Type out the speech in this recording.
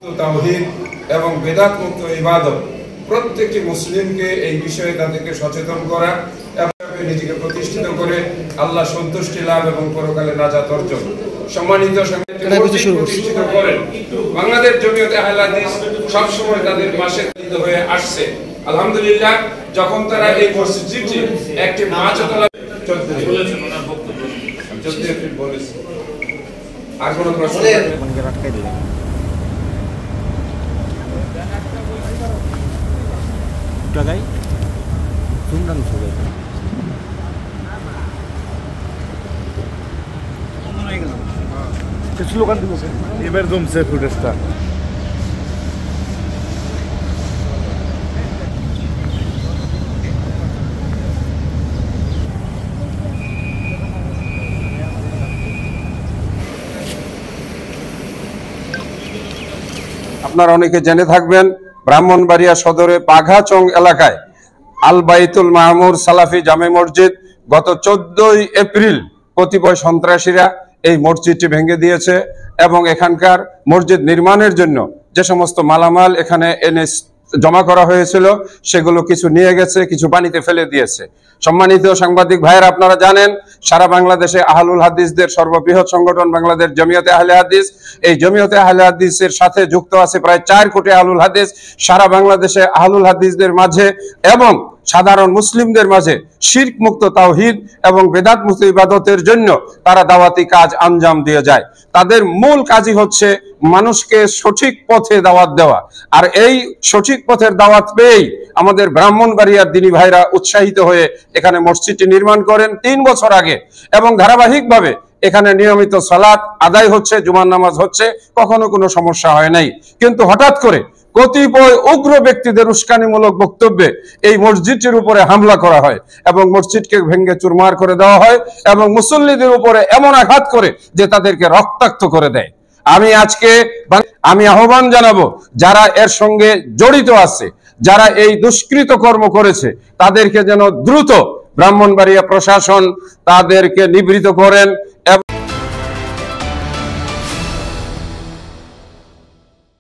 তাওহীদ এবং বেদাত মুক্ত ইবাদত প্রত্যেকটি মুসলিমকে এই বিষয়ে তাদেরকে সচেতন করা এবং নিজেকে প্রতিষ্ঠিত করে আল্লাহ সন্তুষ্টি লাভ এবং পরকালে নাজাত অর্জন। সম্মানিত প্রতিষ্ঠিত করেন বাংলাদেশ জমিয়তে আহলে হাদিস সবসময় তাদের পাশে হয়ে আসছে। আলহামদুলিল্লাহ, যখন তারা এই মসজিদটি একটি মাঝতলা আর কোনো প্রশ্ন জায়গায় চুমরান ছবি স্লোগান দিব এবার জমছে ফুটেজটা। আপনারা অনেকে জেনে থাকবেন, ব্রাহ্মণবাড়িয়া সদরে বাঘাচং এলাকায় আল বাইতুল মামুর সালাফি জামে মসজিদ গত 14 এপ্রিল কতিপয় সন্ত্রাসীরা এই মসজিদটি ভেঙে দিয়েছে এবং এখানকার মসজিদ নির্মাণের জন্য যে সমস্ত মালামাল এখানে এনে জমা করা হয়েছিল সেগুলো কিছু নিয়ে গেছে, কিছু পানিতে ফেলে দিয়েছে। সম্মানিত সাংবাদিক ভাইয়েরা, আপনারা জানেন সারা বাংলাদেশে আহলুল হাদিসদের সর্ববৃহৎ সংগঠন বাংলাদেশ জমিয়তে আহলে হাদিস। এই জমিয়তে আহলে হাদিসের সাথে যুক্ত আছে প্রায় 4 কোটি আহলুল হাদিস। সারা বাংলাদেশে আহলুল হাদিসদের মাঝে এবং সাধারণ মুসলিমদের মাঝে শিরক মুক্ত তাওহীদ এবং বেদাত মুক্ত ইবাদতের জন্য তারা দাওয়াতি কাজ আঞ্জাম দিয়ে যায়। তাদের মূল কাজই হচ্ছে মানুষকে সঠিক পথে দাওয়াত দেওয়া। আর এই সঠিক পথের দাওয়াত পেয়েই আমাদের ব্রাহ্মণবাড়িয়ার দিনী ভাইরা উৎসাহিত হয়ে এখানে মসজিদটি নির্মাণ করেন 3 বছর আগে এবং ধারাবাহিকভাবে এখানে নিয়মিত সালাত আদায় হচ্ছে, জুমার নামাজ হচ্ছে, কখনো কোনো সমস্যা হয় নাই। কিন্তু হঠাৎ করে কতিপয় উগ্র ব্যক্তিদের উস্কানিমূলক বক্তব্যে এই মসজিদটির উপরে হামলা করা হয় এবং মসজিদকে ভেঙে চুরমার করে দেওয়া হয় এবং মুসল্লিদের উপরে এমন আঘাত করে যে তাদেরকে রক্তাক্ত করে দেয়। আমি আহ্বান জানাবো যারা এর সঙ্গে জড়িত আছে, যারা এই দুষ্কৃত কর্ম করেছে, তাদেরকে যেন দ্রুত ব্রাহ্মণবাড়িয়া প্রশাসন তাদেরকে নিবৃত করেন।